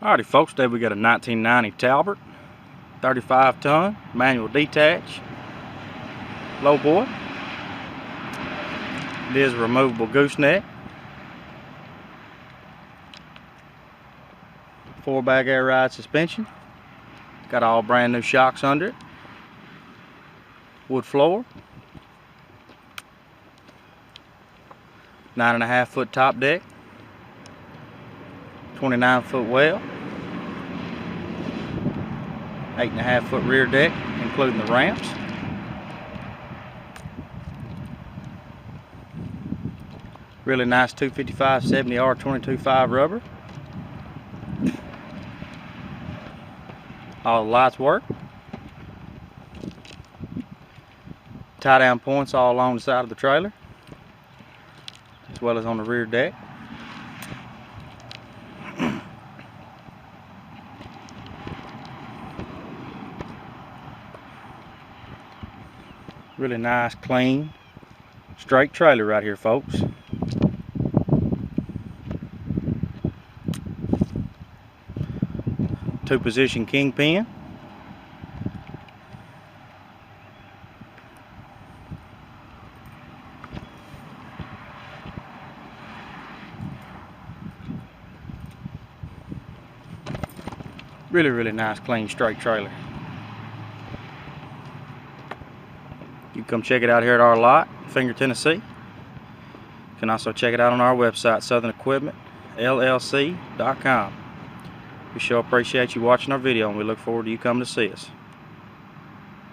Alrighty folks, today we got a 1990 Talbert, 35 ton, manual detach, lowboy. It is a removable gooseneck, 4-bag air ride suspension, got all brand new shocks under it, wood floor, 9.5 foot top deck, 29 foot well, 8.5 foot rear deck including the ramps. Really nice 255/70 R22.5 rubber. All the lights work. Tie down points all along the side of the trailer as well as on the rear deck. Really nice, clean, straight trailer right here, folks. Two-position kingpin. Really nice, clean, straight trailer. You can come check it out here at our lot, Finger, Tennessee. You can also check it out on our website, SouthernEquipmentLLC.com. We sure appreciate you watching our video, and we look forward to you coming to see us.